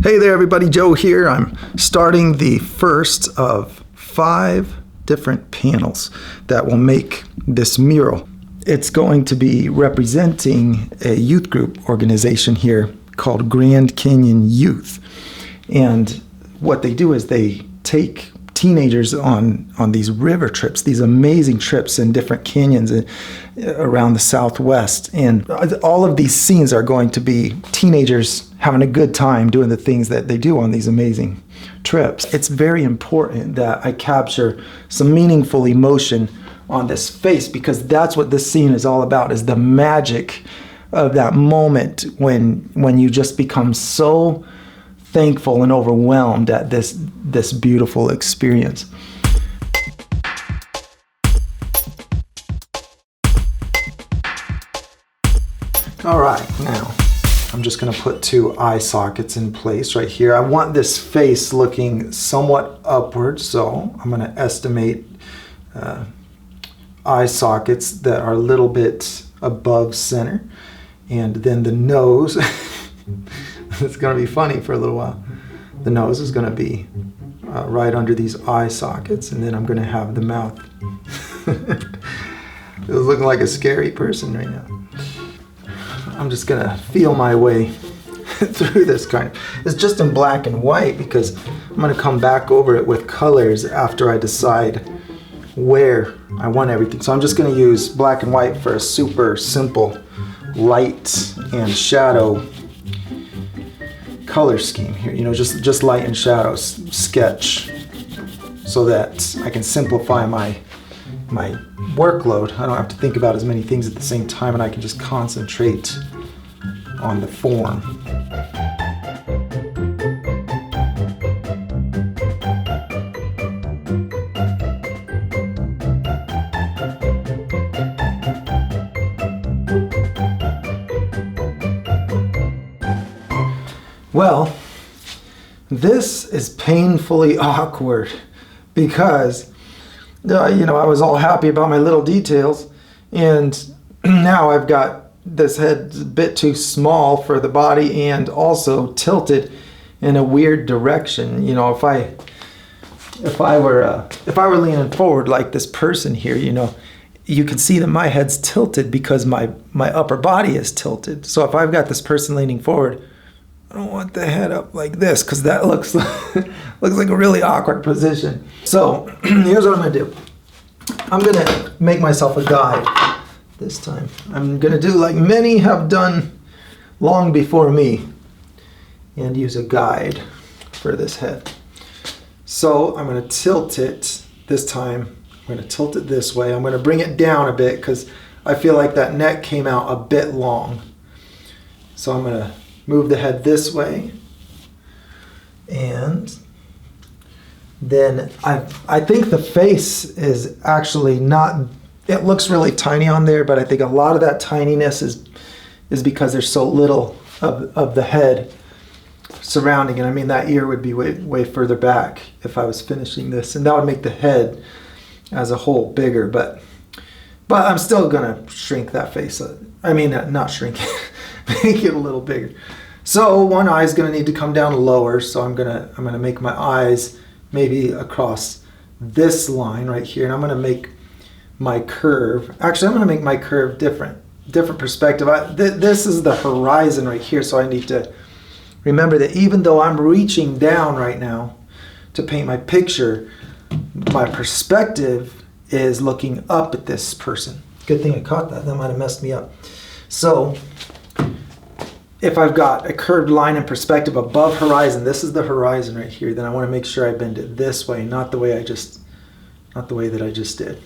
Hey there everybody, Joe here. I'm starting the first of 5 different panels that will make this mural. It's going to be representing a youth group organization here called Grand Canyon Youth. And what they do is they take teenagers on these river trips, these amazing trips in different canyons around the Southwest. And all of these scenes are going to be teenagers having a good time doing the things that they do on these amazing trips. It's very important that I capture some meaningful emotion on this face, because that's what this scene is all about, is the magic of that moment when you just become so thankful and overwhelmed at this beautiful experience. All right, now I'm just going to put 2 eye sockets in place right here. I want this face looking somewhat upward, so I'm going to estimate eye sockets that are a little bit above center. And then the nose, it's going to be funny for a little while. The nose is going to be right under these eye sockets, and then I'm going to have the mouth. It's looking like a scary person right now. I'm just going to feel my way through this kind of. It's just in black and white because I'm going to come back over it with colors after I decide where I want everything. So I'm just going to use black and white for a super simple light and shadow color scheme here. You know, just light and shadow sketch so that I can simplify my workload. I don't have to think about as many things at the same time, and I can just concentrate on the form. Well, this is painfully awkward because I was all happy about my little details, and now I've got this head a bit too small for the body and also tilted in a weird direction. You know, if I were leaning forward like this person here, you can see that my head's tilted because my upper body is tilted. So if I've got this person leaning forward, I don't want the head up like this because that looks like a really awkward position. So here's what I'm going to do. I'm going to make myself a guide this time. I'm going to do like many have done long before me and use a guide for this head. So I'm going to tilt it this time. I'm going to tilt it this way. I'm going to bring it down a bit because I feel like that neck came out a bit long. So I'm going to move the head this way, and then I think the face is actually not, it looks really tiny on there, but I think a lot of that tininess is because there's so little of the head surrounding it. I mean, that ear would be way further back if I was finishing this, and that would make the head as a whole bigger, but I'm still gonna shrink that face. I mean, not shrink it, make it a little bigger. So one eye is going to need to come down lower. So I'm gonna make my eyes maybe across this line right here, and I'm gonna make my curve. Actually, I'm gonna make my curve different perspective. This is the horizon right here, so I need to remember that even though I'm reaching down right now to paint my picture, my perspective is looking up at this person. Good thing I caught that. That might have messed me up. So if I've got a curved line in perspective above horizon, this is the horizon right here, then I want to make sure I bend it this way, not the way that I just did.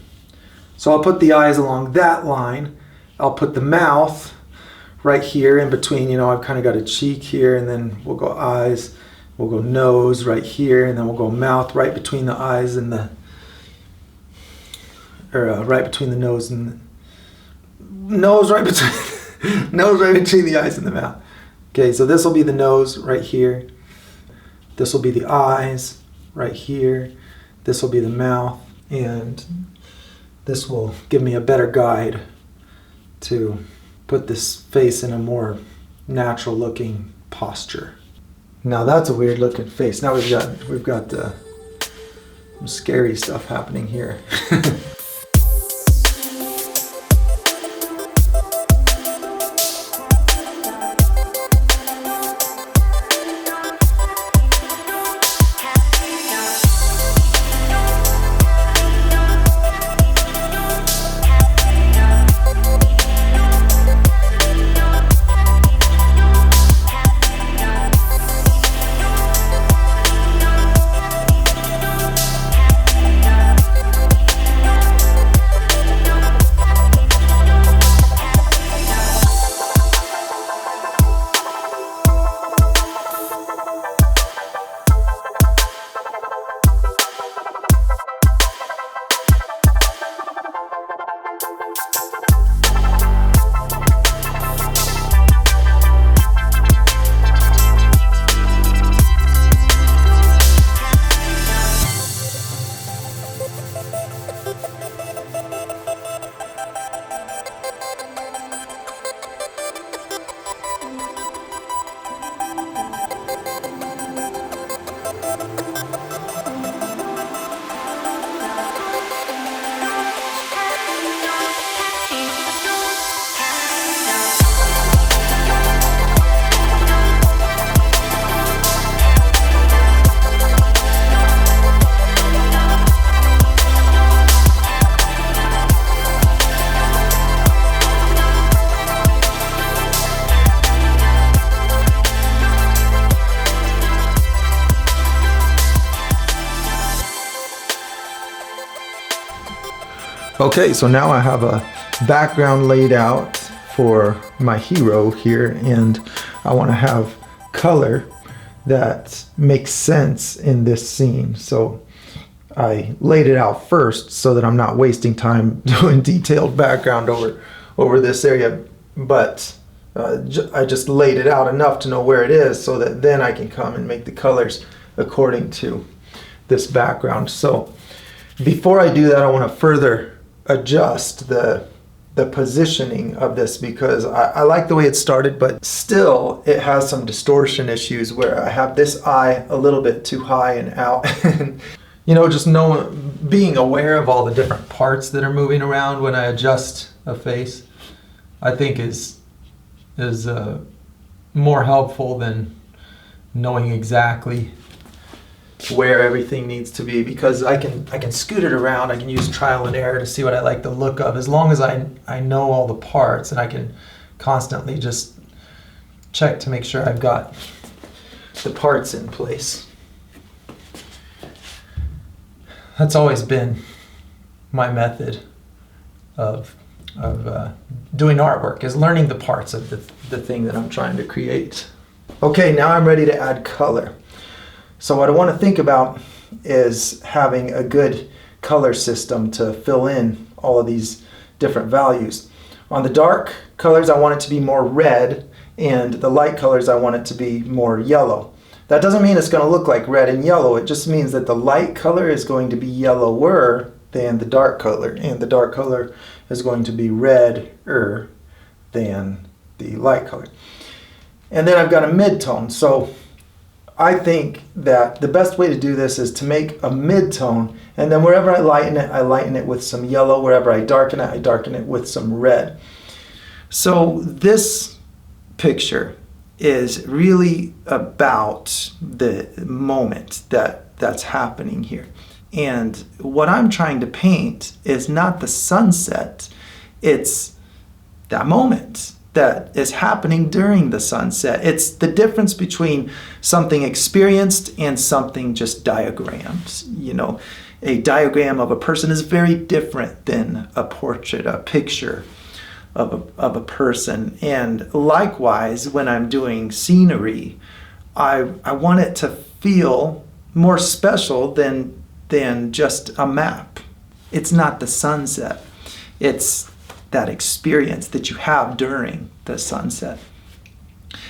So I'll put the eyes along that line. I'll put the mouth right here in between. I've kind of got a cheek here, and then we'll go eyes, we'll go nose right here, and then we'll go mouth right between the eyes and right between the nose and nose right between nose right between the eyes and the mouth. Okay, so this will be the nose right here. This will be the eyes right here. This will be the mouth, and this will give me a better guide to put this face in a more natural looking posture. Now that's a weird looking face. Now we've got some scary stuff happening here. Okay, so now I have a background laid out for my hero here, and I want to have color that makes sense in this scene. So I laid it out first so that I'm not wasting time doing detailed background over this area, but I just laid it out enough to know where it is so that then I can come and make the colors according to this background. So before I do that, I want to further adjust the positioning of this, because I like the way it started, but still it has some distortion issues where I have this eye a little bit too high and out. And just being aware of all the different parts that are moving around when I adjust a face, I think is more helpful than knowing exactly where everything needs to be, because I can scoot it around. I can use trial and error to see what I like the look of, as long as I know all the parts, and I can constantly just check to make sure I've got the parts in place. That's always been my method of doing artwork, is learning the parts of the thing that I'm trying to create. Okay, now I'm ready to add color. So what I want to think about is having a good color system to fill in all of these different values. On the dark colors, I want it to be more red, and the light colors, I want it to be more yellow. That doesn't mean it's going to look like red and yellow. It just means that the light color is going to be yellower than the dark color, and the dark color is going to be redder than the light color. And then I've got a mid-tone. So I think that the best way to do this is to make a mid-tone, and then wherever I lighten it with some yellow. Wherever I darken it with some red. So this picture is really about the moment that's happening here. And what I'm trying to paint is not the sunset, it's that moment that is happening during the sunset. It's the difference between something experienced and something just diagrammed. A diagram of a person is very different than a portrait, a picture of a person. And likewise, when I'm doing scenery, I want it to feel more special than just a map. It's not the sunset. It's that experience that you have during the sunset.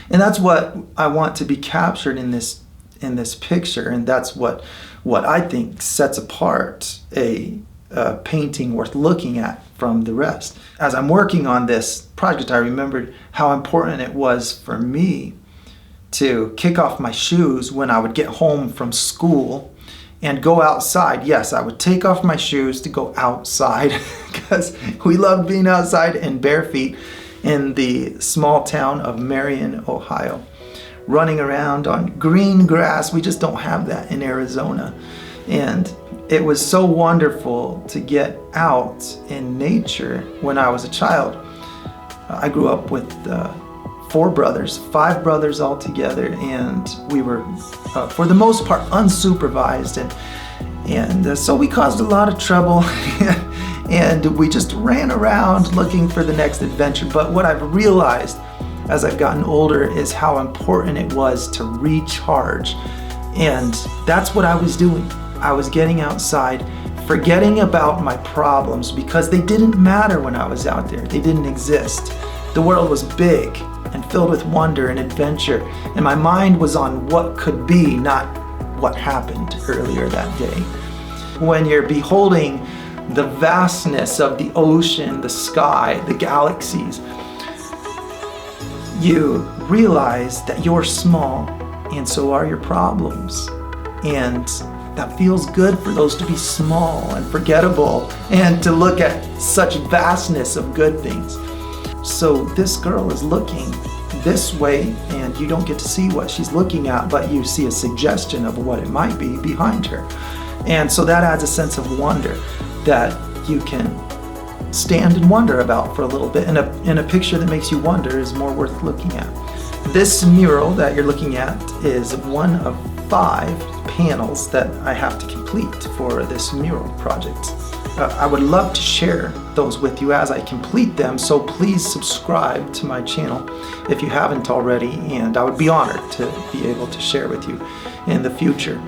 And that's what I want to be captured in this picture, and that's what I think sets apart a painting worth looking at from the rest. As I'm working on this project, I remembered how important it was for me to kick off my shoes when I would get home from school and go outside. Yes, I would take off my shoes to go outside because we loved being outside in bare feet in the small town of Marion, Ohio, running around on green grass. We just don't have that in Arizona. And it was so wonderful to get out in nature when I was a child. I grew up with 5 brothers all together, and we were, for the most part, unsupervised, and so we caused a lot of trouble, and we just ran around looking for the next adventure. But what I've realized as I've gotten older is how important it was to recharge, and that's what I was doing. I was getting outside, forgetting about my problems because they didn't matter when I was out there. They didn't exist. The world was big and filled with wonder and adventure, and my mind was on what could be, not what happened earlier that day. When you're beholding the vastness of the ocean, the sky, the galaxies, you realize that you're small, and so are your problems. And that feels good for those to be small and forgettable and to look at such vastness of good things. So this girl is looking this way, and you don't get to see what she's looking at, but you see a suggestion of what it might be behind her. And so that adds a sense of wonder that you can stand and wonder about for a little bit. And a picture that makes you wonder is more worth looking at. This mural that you're looking at is one of 5 panels that I have to complete for this mural project. I would love to share those with you as I complete them, so please subscribe to my channel if you haven't already, and I would be honored to be able to share with you in the future.